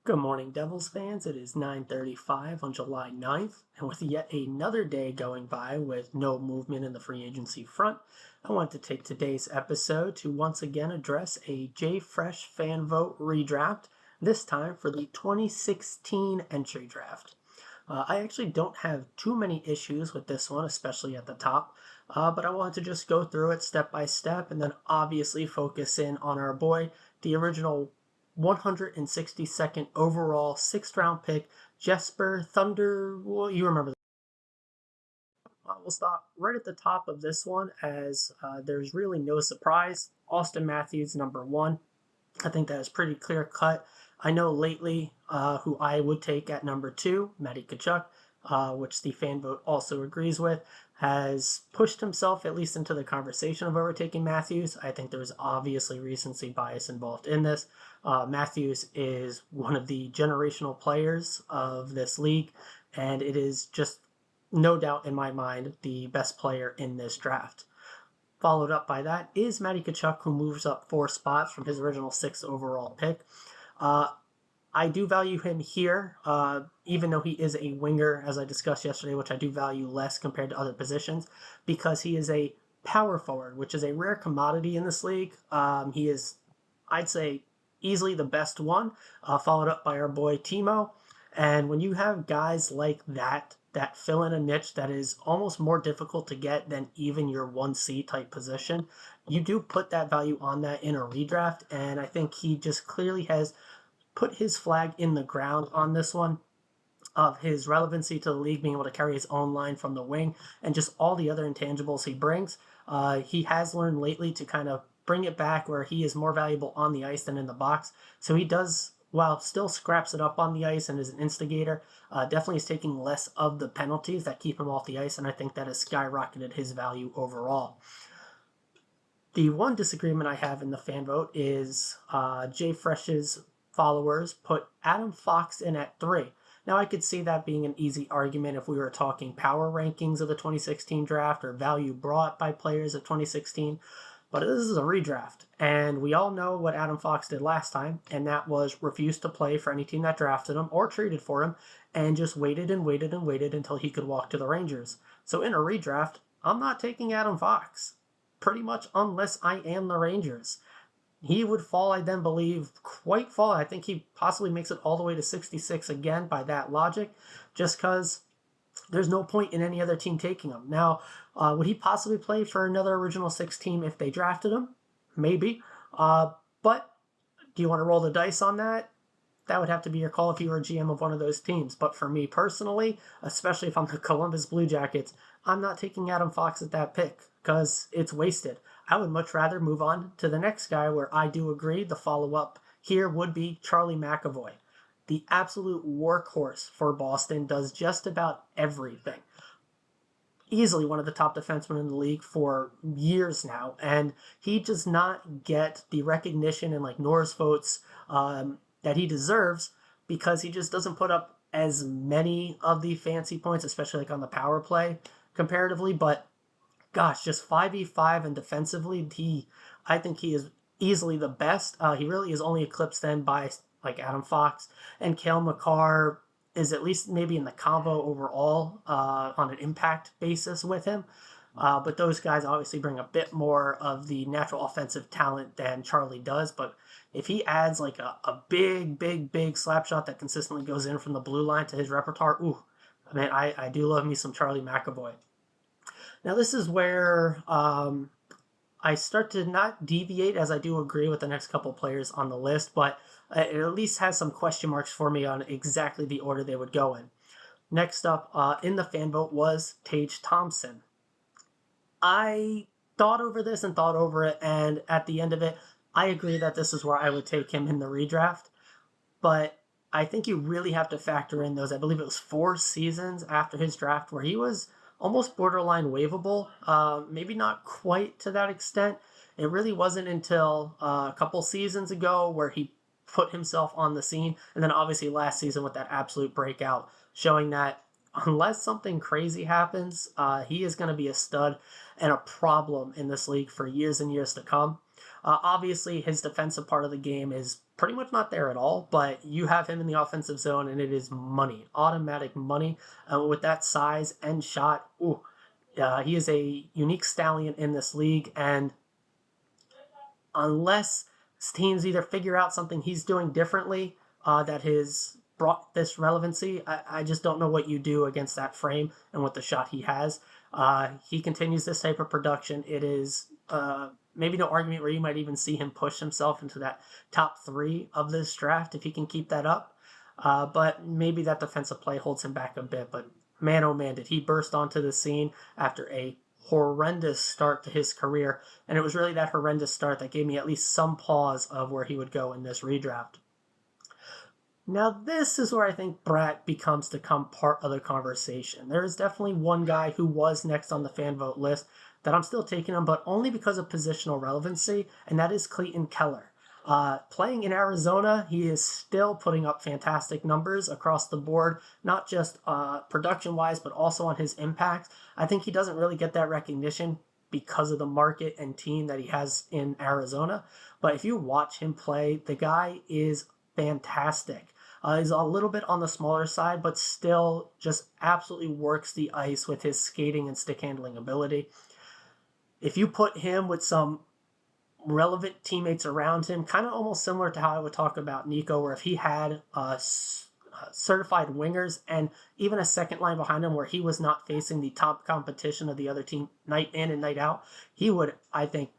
Good morning, Devils fans. It is 9:35 on July 9th, and with yet another day going by with no movement in the free agency front, I want to take today's episode to once again address a JFresh fan vote redraft, this time for the 2016 entry draft. I actually don't have too many issues with this one, especially at the top, but I wanted to just go through it step by step and then obviously focus in on our boy, the original 162nd overall sixth round pick, Jesper Thunder. Well, you remember that. We'll stop right at the top of this one as there's really no surprise. Austin Matthews, number one. I think that is pretty clear cut. I know lately who I would take at number two, Matty Tkachuk, which the fan vote also agrees with, has pushed himself at least into the conversation of overtaking Matthews. I think there's obviously recency bias involved in this. Matthews is one of the generational players of this league, and it is just no doubt in my mind the best player in this draft. Followed up by that is Matty Tkachuk, who moves up 4 spots from his original 6th overall pick. I do value him here, even though he is a winger, as I discussed yesterday, which I do value less compared to other positions, because he is a power forward, which is a rare commodity in this league. He is, I'd say, easily the best one, followed up by our boy Timo. And when you have guys like that fill in a niche that is almost more difficult to get than even your 1C type position, you do put that value on that in a redraft, and I think he just clearly has put his flag in the ground on this one of his relevancy to the league, being able to carry his own line from the wing, and just all the other intangibles he brings. He has learned lately to kind of bring it back where he is more valuable on the ice than in the box. So he does, while still scraps it up on the ice and is an instigator, definitely is taking less of the penalties that keep him off the ice, and I think that has skyrocketed his value overall. The one disagreement I have in the fan vote is JFresh's followers put Adam Fox in at 3. Now, I could see that being an easy argument if we were talking power rankings of the 2016 draft or value brought by players of 2016, but this is a redraft, and we all know what Adam Fox did last time, and that was refuse to play for any team that drafted him or traded for him, and just waited and waited and waited until he could walk to the Rangers. So in a redraft, I'm not taking Adam Fox, pretty much unless I am the Rangers. He would fall, I then believe, quite fall. I think he possibly makes it all the way to 66 again by that logic, just because there's no point in any other team taking him. Now, would he possibly play for another original 6 team if they drafted him? Maybe. But do you want to roll the dice on that? That would have to be your call if you were a GM of one of those teams. But for me personally, especially if I'm the Columbus Blue Jackets, I'm not taking Adam Fox at that pick because it's wasted. I would much rather move on to the next guy, where I do agree the follow-up here would be Charlie McAvoy. The absolute workhorse for Boston, does just about everything. Easily one of the top defensemen in the league for years now, and he does not get the recognition and like Norris votes that he deserves because he just doesn't put up as many of the fancy points, especially like on the power play comparatively. But gosh, just 5v5 and defensively, I think he is easily the best. He really is only eclipsed then by like Adam Fox, and Cale Makar is at least maybe in the combo overall on an impact basis with him. But those guys obviously bring a bit more of the natural offensive talent than Charlie does. But if he adds like a big slap shot that consistently goes in from the blue line to his repertoire, ooh, man, I do love me some Charlie McAvoy. Now, this is where I start to not deviate, as I do agree with the next couple players on the list, but it at least has some question marks for me on exactly the order they would go in. Next up in the fan vote was Tage Thompson. I thought over this and thought over it, and at the end of it, I agree that this is where I would take him in the redraft, but I think you really have to factor in those, I believe it was 4 seasons after his draft, where he was almost borderline waivable, maybe not quite to that extent. It really wasn't until a couple seasons ago where he put himself on the scene, and then obviously last season with that absolute breakout, showing that unless something crazy happens, he is going to be a stud and a problem in this league for years and years to come. Obviously, his defensive part of the game is pretty much not there at all, but you have him in the offensive zone and it is money, automatic money. With that size and shot, ooh, he is a unique stallion in this league, and unless teams either figure out something he's doing differently that has brought this relevancy, I just don't know what you do against that frame and with the shot he has. He continues this type of production. It is maybe no argument where you might even see him push himself into that top 3 of this draft if he can keep that up. But maybe that defensive play holds him back a bit. But man, oh man, did he burst onto the scene after a horrendous start to his career. And it was really that horrendous start that gave me at least some pause of where he would go in this redraft. Now, this is where I think Bratt becomes to come part of the conversation. There is definitely one guy who was next on the fan vote list that I'm still taking him, but only because of positional relevancy, and that is Clayton Keller. Playing in Arizona, he is still putting up fantastic numbers across the board, not just production-wise, but also on his impact. I think he doesn't really get that recognition because of the market and team that he has in Arizona. But if you watch him play, the guy is fantastic. He's a little bit on the smaller side, but still just absolutely works the ice with his skating and stick handling ability. If you put him with some relevant teammates around him, kind of almost similar to how I would talk about Nico, where if he had certified wingers and even a second line behind him where he was not facing the top competition of the other team night in and night out, he would, I think,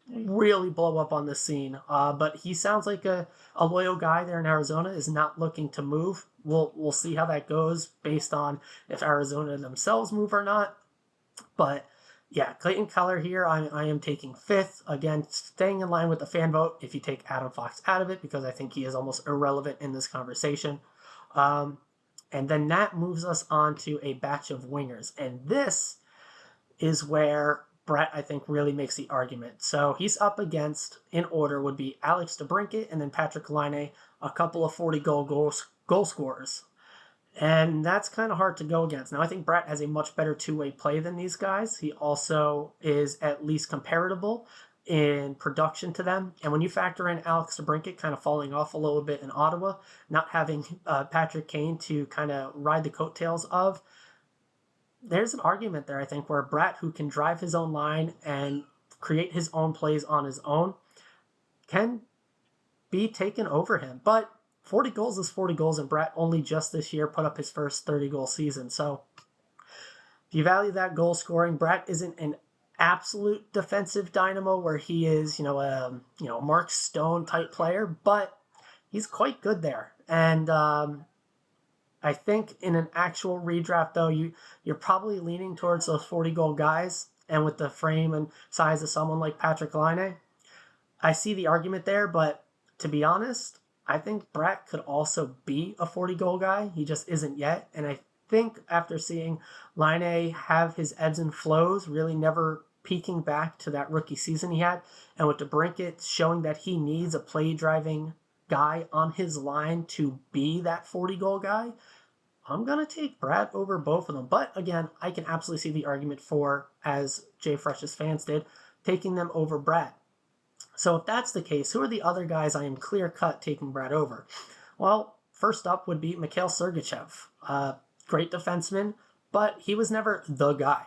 really blow up on the scene. But he sounds like a loyal guy there in Arizona, is not looking to move. We'll see how that goes based on if Arizona themselves move or not. But yeah, Clayton Keller here, I am taking 5th. Again, staying in line with the fan vote if you take Adam Fox out of it, because I think he is almost irrelevant in this conversation. And then that moves us on to a batch of wingers. And this is where Brett, I think, really makes the argument. So he's up against, in order, would be Alex DeBrincat and then Patrick Laine, a couple of 40-goal scorers. And that's kind of hard to go against. Now, I think Bratt has a much better two-way play than these guys. He also is at least comparable in production to them. And when you factor in Alex DeBrincat kind of falling off a little bit in Ottawa, not having Patrick Kane to kind of ride the coattails of, there's an argument there, I think, where Bratt, who can drive his own line and create his own plays on his own, can be taken over him. But 40 goals is 40 goals, and Bratt only just this year put up his first 30-goal season. So if you value that goal scoring, Bratt isn't an absolute defensive dynamo where he is, a Mark Stone type player, but he's quite good there. And I think in an actual redraft, though, you're probably leaning towards those 40-goal guys, and with the frame and size of someone like Patrick Laine, I see the argument there, but to be honest, I think Bratt could also be a 40-goal guy. He just isn't yet. And I think after seeing Laine have his ebbs and flows, really never peaking back to that rookie season he had, and with DeBrincat showing that he needs a play-driving guy on his line to be that 40-goal guy, I'm going to take Bratt over both of them. But again, I can absolutely see the argument for, as Jay Fresh's fans did, taking them over Bratt. So if that's the case, who are the other guys I am clear-cut taking Bratt over? Well, first up would be Mikhail Sergachev. Great defenseman, but he was never the guy.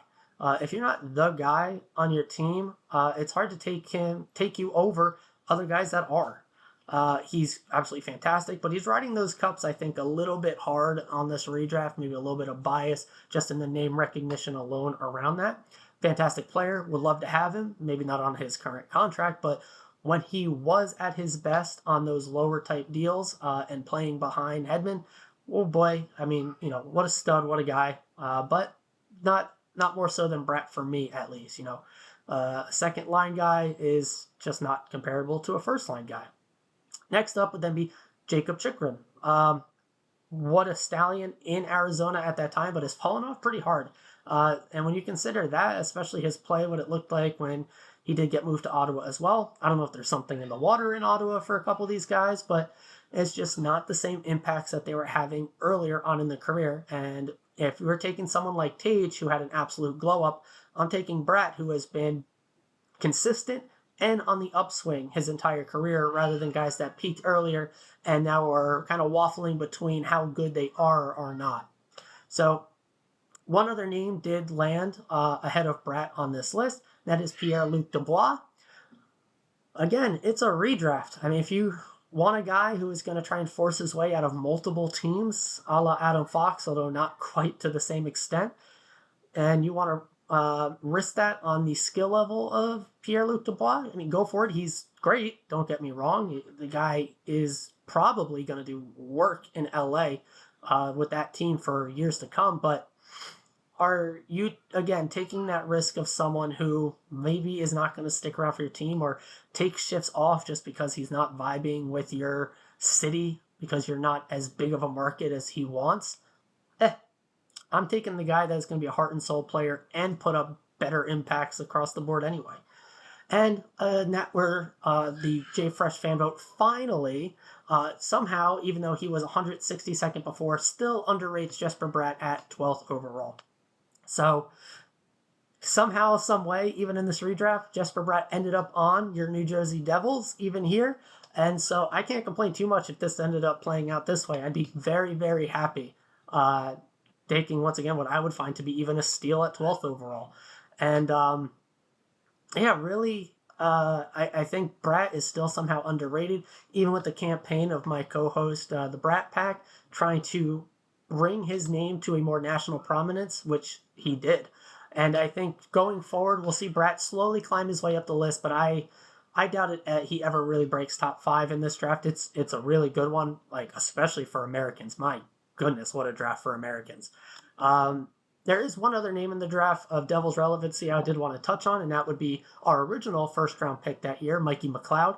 If you're not the guy on your team, it's hard to take you over other guys that are. He's absolutely fantastic, but he's riding those cups, I think, a little bit hard on this redraft, maybe a little bit of bias just in the name recognition alone around that. Fantastic player, would love to have him, maybe not on his current contract, but when he was at his best on those lower type deals and playing behind Hedman, oh boy, I mean, what a stud, what a guy, but not more so than Bratt for me, at least. A second line guy is just not comparable to a first line guy. Next up would then be Jacob Chychrun. What a stallion in Arizona at that time, but has fallen off pretty hard. And when you consider that, especially his play, what it looked like when he did get moved to Ottawa as well. I don't know if there's something in the water in Ottawa for a couple of these guys, but it's just not the same impacts that they were having earlier on in the career. And if we're taking someone like Tage, who had an absolute glow up, I'm taking Bratt, who has been consistent and on the upswing his entire career, rather than guys that peaked earlier and now are kind of waffling between how good they are or not. So one other name did land ahead of Bratt on this list. That is Pierre-Luc Dubois. Again, it's a redraft. I mean, if you want a guy who is going to try and force his way out of multiple teams, a la Adam Fox, although not quite to the same extent, and you want to risk that on the skill level of Pierre-Luc Dubois, I mean, go for it. He's great. Don't get me wrong. The guy is probably going to do work in LA with that team for years to come, but are you, again, taking that risk of someone who maybe is not going to stick around for your team or take shifts off just because he's not vibing with your city because you're not as big of a market as he wants? I'm taking the guy that's going to be a heart and soul player and put up better impacts across the board anyway. And that where the J Fresh fan vote finally, somehow, even though he was 162nd before, still underrates Jesper Bratt at 12th overall. So somehow, some way, even in this redraft, Jesper Bratt ended up on your New Jersey Devils, even here. And so I can't complain too much if this ended up playing out this way. I'd be very, very happy taking, once again, what I would find to be even a steal at 12th overall. And yeah, really, I think Bratt is still somehow underrated, even with the campaign of my co-host, the Bratt Pack, trying to bring his name to a more national prominence, which he did. And I think going forward, we'll see Bratt slowly climb his way up the list, but I doubt it he ever really breaks top 5 in this draft. It's a really good one, like especially for Americans. My goodness, what a draft for Americans. There is one other name in the draft of Devils relevancy I did want to touch on, and that would be our original first-round pick that year, Mikey McLeod.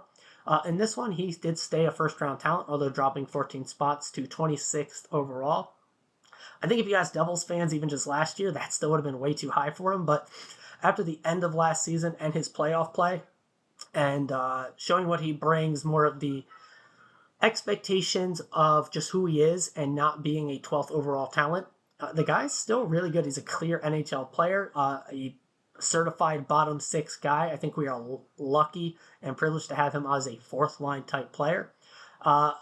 In this one, he did stay a first-round talent, although dropping 14 spots to 26th overall. I think if you ask Devils fans, even just last year, that still would have been way too high for him. But after the end of last season and his playoff play, and showing what he brings, more of the expectations of just who he is and not being a 12th overall talent, the guy's still really good. He's a clear NHL player, a certified bottom 6 guy. I think we are lucky and privileged to have him as a 4th line type player.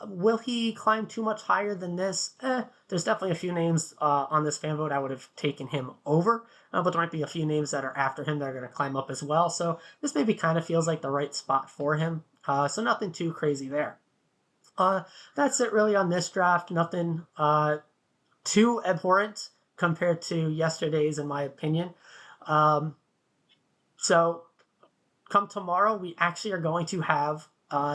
Will he climb too much higher than this? There's definitely a few names on this fan vote I would have taken him over, but there might be a few names that are after him that are going to climb up as well. So this maybe kind of feels like the right spot for him. So nothing too crazy there. That's it really on this draft. Nothing too abhorrent compared to yesterday's, in my opinion. So come tomorrow, we actually are going to have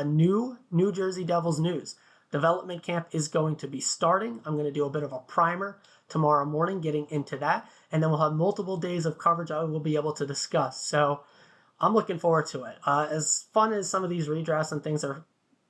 new New Jersey Devils news. Development camp is going to be starting. I'm going to do a bit of a primer tomorrow morning, getting into that, and then we'll have multiple days of coverage I will be able to discuss. So I'm looking forward to it. As fun as some of these redrafts and things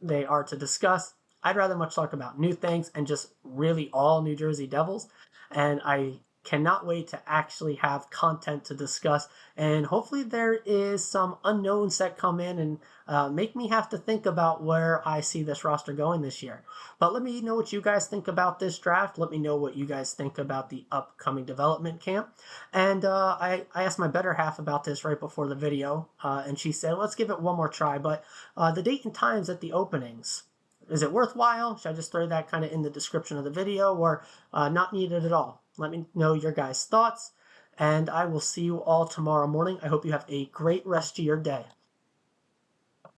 they are to discuss, I'd rather much talk about new things and just really all New Jersey Devils. And I cannot wait to actually have content to discuss, and hopefully there is some unknowns that come in and make me have to think about where I see this roster going this year. But let me know what you guys think about this draft. Let me know what you guys think about the upcoming development camp. And I asked my better half about this right before the video, and she said, let's give it one more try. But the date and times at the openings, is it worthwhile? Should I just throw that kind of in the description of the video, or not needed at all? Let me know your guys' thoughts, and I will see you all tomorrow morning. I hope you have a great rest of your day.